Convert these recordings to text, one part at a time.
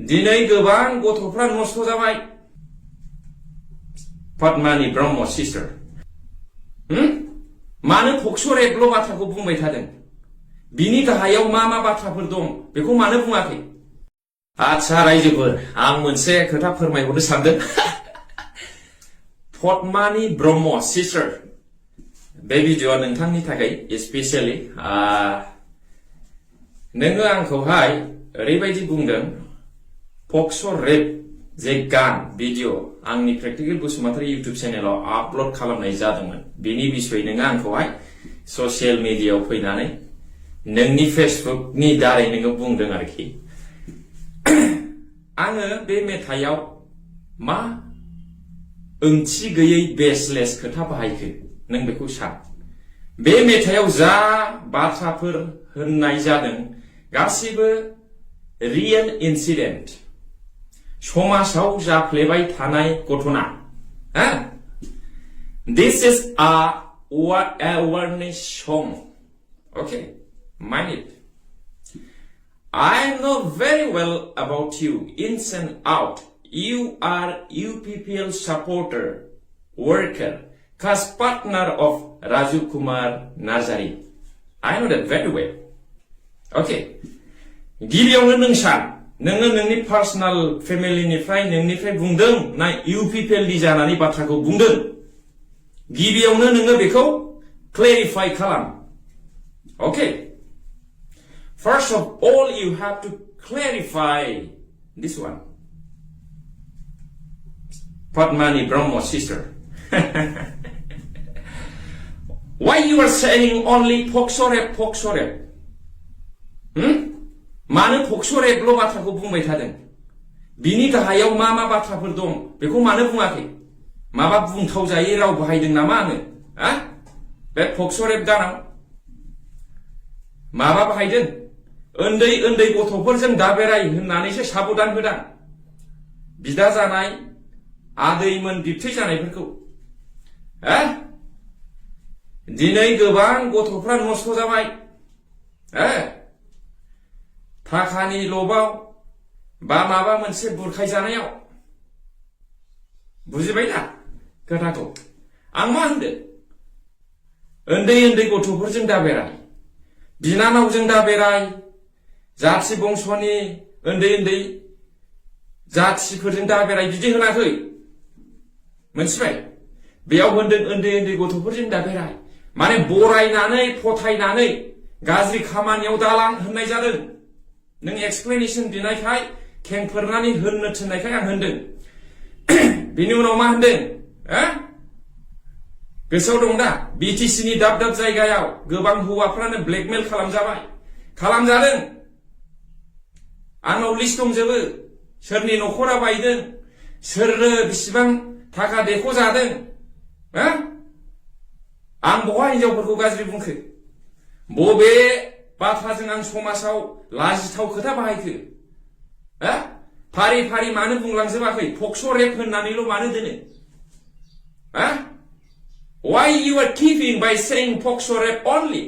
दिनै गोबां गथ'फ्रा नस्थ' जाबाय पद्मानि ब्रह्म सिस्टार मानो फक्स'रेबल' बाथ्राखौ बुंबाय थादों बिनि गाहायाव मा बाथ्राफोर दं बेखौ मानो बुङाखै आच्छा रायजोफोर आं मोनसे खोथा फोरमायहरनो सानदों पद्मानि ब्रह्म सिस्टार बे भिडिअ'आ नोंथांनि थाखाय स्पेसियेलि नोङो आंखौहाय ओरैबायदि बुंदों फक्स'रेब जे गान भिडिअ आंनि प्रेक्टिकेल बसुमतारी इउटुब चेनेलाव आपल'ड खालामनाय जादोंमोन बेनि बिसय नोङो आंखौहाय ससियेल मिडियायाव फैनानै नोंनि फेसबुकनि दारै नोङो बुंदों आरोखि आङो बे मेथाइयाव मा ओंथि गैयै बेसलेस खोथा बाहायखो नों बेखौ सान बे मेथाइयाव जा बाथ्राफोर होननाय जादों गासिबो रियेल इन्सिडेन्ट समाजाव जाफ्लेबाय थानाय घटना दिस इज आ awareness song okay mind it I know very well about you ins and out you are UPPL supporter worker cast partner of Raju Kumar Nazari I know that very well okay गिबियावनो नों सान नोङो नोंनि personal फेमिलिनिफ्राय नोंनिफ्राय बुंदों ना UPPL नि जानानै बाथ्राखौ बुंदों गिबियावनो नोङो बेखौ क्लेरिफाइ खालाम okay first of all you have to clarify this one Padmani Brahmo sister why you are saying only Poksorep मानो फक्स'रेबल' बाथ्राखौ बुंबाय थादों बिनि गाहायाव मा बाथ्राफोर दं बेखौ मानो बुङाखै माबा बुंथाव जायै राव बाहायदों नामा आङो बे फक्स'रेब गानाव माबा बाहायदों उन्दै गथ'फोरजों दाबेराय होननानैसो साबधान होदां बिदा जानाय आदैमोन बिबथै जानायफोरखौ दिनै गोबां गथ'फ्रा नस्थ' जाबाय थाखानि लबाव बा माबा मोनसे बुरखायजानायाव बुजिबाय ना खोथाखौ आं मा होनदों उन्दै गथ'फोरजों दाबेराय बिनानावजों दाबेराय जाथि बंस'नि उन्दै जाथिफोरजों दाबेराय बिदि होनाखै मोनथिबाय बेयाव होनदों उन्दै गथ'फोरजों दाबेराय माने बरायनानै फथायनानै गाज्रि खामानियाव दालां होननाय जादों नों एक्सप्लेनेशन बिनायखाय खेंफोरनानै होननो थिननायखाय आं होनदों बिनि उनाव मा होनदों गोसोआव दं दा BTC नि दाब जायगायाव गोबां हौवाफ्रानो ब्लेकमेल खालामजादों आंनाव लिस्ट दंजोबो सोरनि न'खरा बायदों सोरनो बेसेबां थाखा देख'जादों आं बहा हिनजावफोरखौ गाज्रि बुंखो बबे बाथ्राजों आं समाजाव लाजिथाव खोथा बाहायखो फारि मानो बुंलांजोबाखै फक्स'रेब होननानैल' मानो दोनो why you are keeping by saying फक्स'रेब only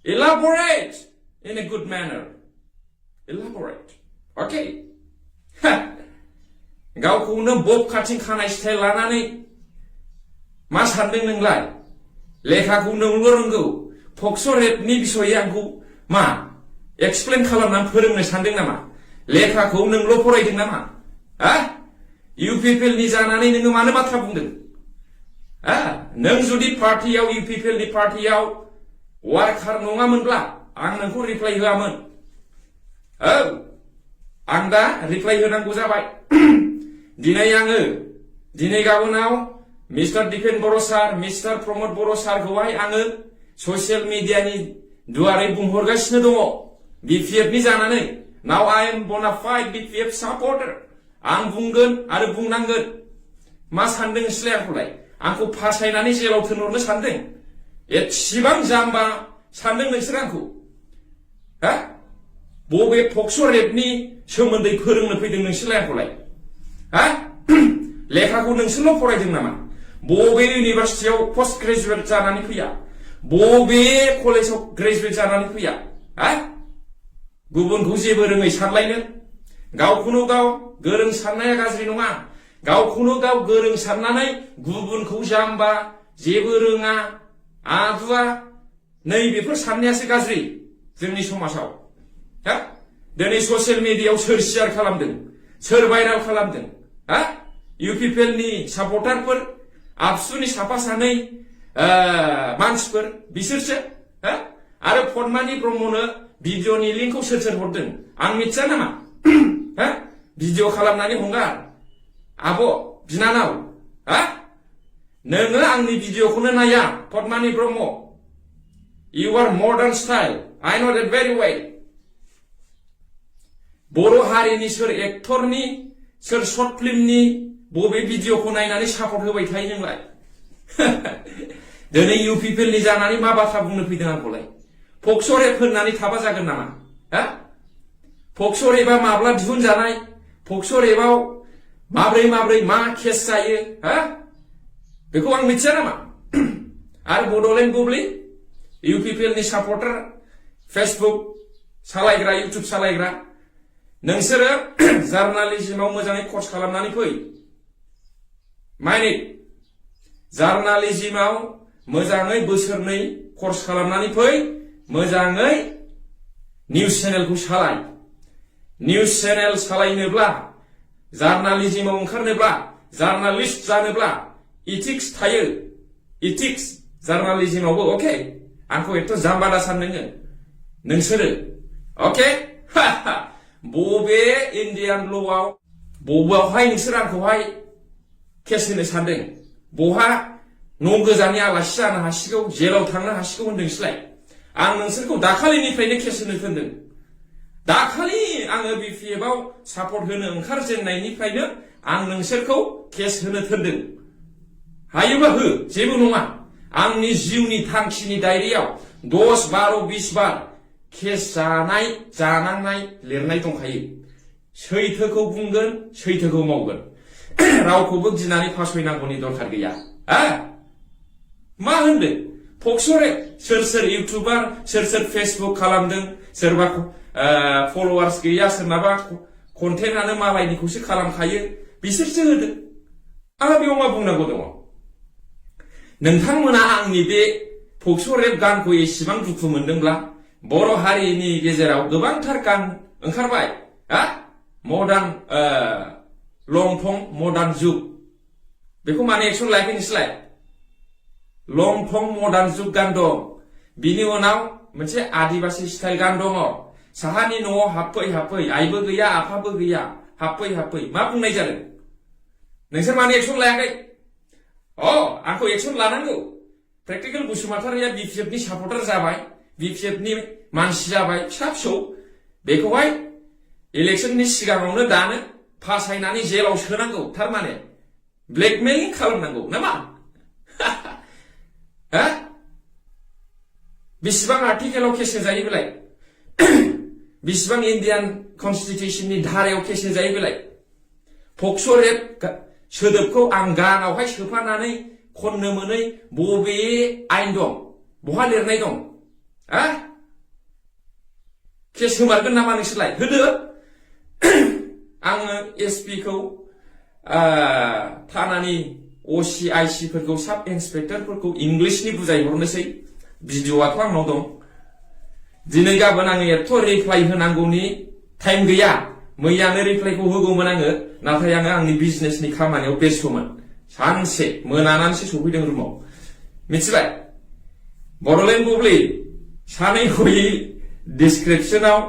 elaborate in a good manner elaborate okay गावखौनो बब खाथिं खानाय स्टाइल लानानै मा सानदों नोंलाय लेखाखौ नोंल' रोंगौ फक्स'रेबनि बिसयै आंखौ मा एक्सप्लेन खालामनानै फोरोंनो सानदों नामा लेखाखौ नोंल' फरायदों नामा UPPL नि जानानै नोङो मानो बाथ्रा बुंदों नों जुदि पार्टियाव UPPL नि पार्टियाव वार्कार नङामोनब्ला आं नोंखौ रिप्लाइ होआमोन आं दा रिप्लाइ होनांगौ जाबाय दिनै गाबोनाव मिस्टार दिपेन बर' सार मिस्टार प्रमद बर' सारखौहाय आङो ससियेल मिडियानि दुवारै बुंहरगासिनो दङ BPF नि जानानै now I am bona fide BPF supporter आं बुंगोन आरो बुंनांगोन मा सानदों नोंसोरलाय आंखौलाय आंखौ फासायनानै जेलाव थोनहरनो सानदों एसेबां जाम्बा सानदों नोंसोर आंखौ बबे फक्स'रेबनि सोमोन्दै फोरोंनो फैदों नोंसोरलाय आंखौलाय लेखाखौ नोंसोरल' फरायदों नामा बबे इउनिभार्सिटियाव पस्ट ग्रेजुवेट जानानै फैया बबे कलेजाव ग्रेजुवेट जानानै फैया गुबुनखौ जेबो रोङै सानलायनो गावखौनो गाव गोरों साननाया गाज्रि नङा गावखौनो गाव गोरों साननानै गुबुनखौ जाम्बा जेबो रोङा आदुवा नै बेफोर साननायासो गाज्रि जोंनि समाजाव हा दिनै ससियेल मिडियायाव सोर शेयार खालामदों सोर भाइराल खालामदों हा इउपिपिएलनि सापर्टारफोर आबसुनि साफा सानै मानसिफोर बिसोरसो हा आरो पद्मानि ब्रह्मनो भिडिअनि लिंकखौ सोर सोर हरदों आं मिथिया नामा हा भिडिअ खालामनानै हगार आब' बिनानाव हा नोङो आंनि भिडिअखौनो नाया पद्मानि Brahma you are modern style I know that very well बर' हारिनि सोर एक्टरनि सोर शर्ट फिल्मनि बबे भिडिअखौ नायनानै सापर्ट होबाय थायो नोंलाय दिनै इउपिपिएलनि जानानै मा बाथ्रा बुंनो फैदों आंखौलाय फक्स' रेप होननानै थाबा जागोन नामा हा फक्स' रेपआ माब्ला दिहुनजानाय फक्स' रेपआव माब्रै मा केस जायो हा बेखौ आं मिथिया नामा आरो बड'लेण्ड बुब्लि इउपिपिएलनि सापर्टार फेसबुक सालायग्रा इउटुब सालायग्रा नोंसोरो जार्नालिज्मआव मोजाङै कर्स खालामनानै फै माइनिक जार्नालिज्मआव मोजाङै बोसोरनै कर्स खालामनानै फै मोजाङै निउस चेनेलखौ सालाय निउस चेनेल सालायनोब्ला जार्नालिज्मआव ओंखारनोब्ला जार्नालिस्ट जानोब्ला इथिक्स थायो इथिक्स जार्नालिज्मआवबो अके आंखौ एथ' जाम्बा दा सान नोंसोरो अके बबे इन्डियान ल'आव बबेयावहाय नोंसोर आंखौहाय केस होनो सानदों बहा न' गोजानि आलासि जानो हासिगौ जेलाव थांनो हासिगौ होनदों नोंसोरलाय आं नोंसोरखौ दाखालिनिफ्रायनो केस होनो थिनदों दाखालि आङो बिपिएफआव सापर्ट होनो ओंखारजेननायनिफ्रायनो आं नोंसोरखौ केस होनो थिनदों हायोबा हो जेबो नङा आंनि जिउनि थांखिनि डायरियाव 10, 12, 20 बार केस जानाय जानांनाय लिरनाय दंखायो सैथोखौ बुंगोन सैथोखौ मावगोन रावखौबो गिनानै फासयनांगौनि दरखार गैया मा होनदों फक्सरे सोर सोर इउटुबार सोर सोर फेसबुक खालामदों सोरबा फलोवार्स गैया सोरनाबा कन्टेन्टआनो मालायनिखौसो खालामखायो बिसोरसो होदों आंहा बेयाव मा बुंनांगौ दङ नोंथांमोना आंनि बे फक्सरेप गानखौ एसेबां दुखु मोनदोंब्ला बर' हारिनि गेजेराव गोबांथार गान ओंखारबाय हा मडार्न लंथं मडार्न जुग बेखौ माने एक्सन लायाखै नोंसोरलाय लंथं मडार्न जुग गान दं बिनि उनाव मोनसे आदिबासि स्टाइल गान दङ साहानि न'आव हाबफै हाबफै आइबो गैया आफाबो गैया हाबफै हाबफै मा बुंनाय जादों नोंसोर माने एक्सन लायाखै आंखौ एक्सन लानांगौ प्रेक्टिकेल बसुमतारिया बिपिएफनि सापर्टार जाबाय बिपिएफनि मानसि जाबाय फिसा फिसौ बेखौहाय इलेक्शननि सिगाङावनो दानो फासायनानै जेलाव सोनांगौ थारमाने ब्लेकमेलिं खालामनांगौ नामा हा बेसेबां आर्टिकेलाव केस होजायो बेलाय बेसेबां इन्डियान कनस्टिटिउसननि धारायाव केस होजायो बेलाय फक्सरेप सोदोबखौ आं गानावहाय सोफानानै खननो मोनै बबे आइन दं बहा लिरनाय दं केस होमारगोन नामा नोंसोरलाय होदो आङो एसपिखौ थानानि असि आइसि फोरखौ साब इन्सपेक्टरफोरखौ इंलिशनि बुजायहरनोसै भिडिअ'आथ' आंनाव दं दिनै गाबोन आङो एथ' रिप्लाइ होनांगौनि टाइम गैया मैयानो रिप्लाइखौ होगौमोन आङो नाथाय आङो आंनि बिजनेसनि खामानियाव बेस्थ'मोन सानसे मोनानानैसो सफैदों रुमाव मिथिबाय बड'लेण्ड बुब्लि सानै हयै डिसक्रिपसनाव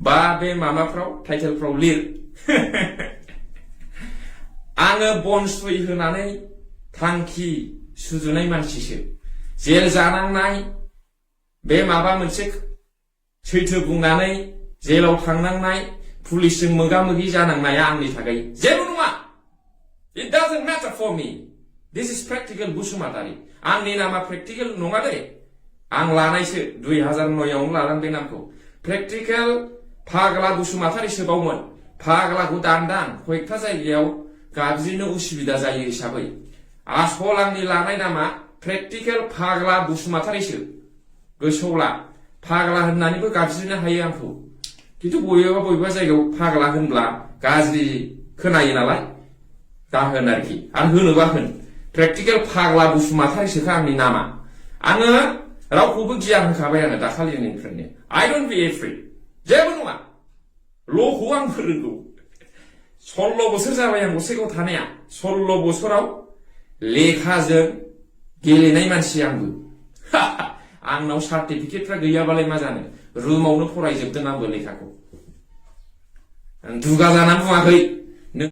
बा बे माबाफ्राव टाइटेलफ्राव लिर आङो बन सुइ होनानै थांखि सुजुनाय मानसिसो जेल जानांनाय बे माबा मोनसे सैथो बुंनानै जेलाव थांनांनाय पुलिसजों मोगा मोगि जानांनाया आंनि थाखाय जेबो नङा it doesn't matter for me this is practical Basumatary आंनि नामा प्रेक्टिकेल नङा दे आं लानायसो 2009आवनो लादों बे नामखौ प्रेक्टिकेल फाग्ला बसुमतारिसो बावमोन फाग्लाखौ दानदां कयेकथा जायगायाव गाबज्रिनो उसुबिदा जायो हिसाबै आसल आंनि लानाय नामा प्रेक्टिकेल फाग्ला बसुमतारिसो गोसोआव ला फाग्ला होननानैबो गाबज्रिनो हायो आंखौ खिन्थु बबेबा जायगायाव फाग्ला होनब्ला गाज्रि खोनायो नालाय दा होन आरोखि आं होनोबा होन प्रेक्टिकेल फाग्ला बसुमतारिसोखा आंनि नामा आङो रावखौबो गियान होखाबाय आङो दाखालिनिफ्रायनो I don't be afraid जेबो नङा ल'खौ आं फोरोंगौ 16 बोसोर जाबाय आं गसाइगाव थानाया 16 बोसोराव लेखाजों गेलेनाय मानसि आंबो आंनाव सार्टिफिकेटफ्रा गैयाबालाय मा जानो रुमावनो फरायजोबदों आंबो लेखाखौ दुगा जाना बुङाखै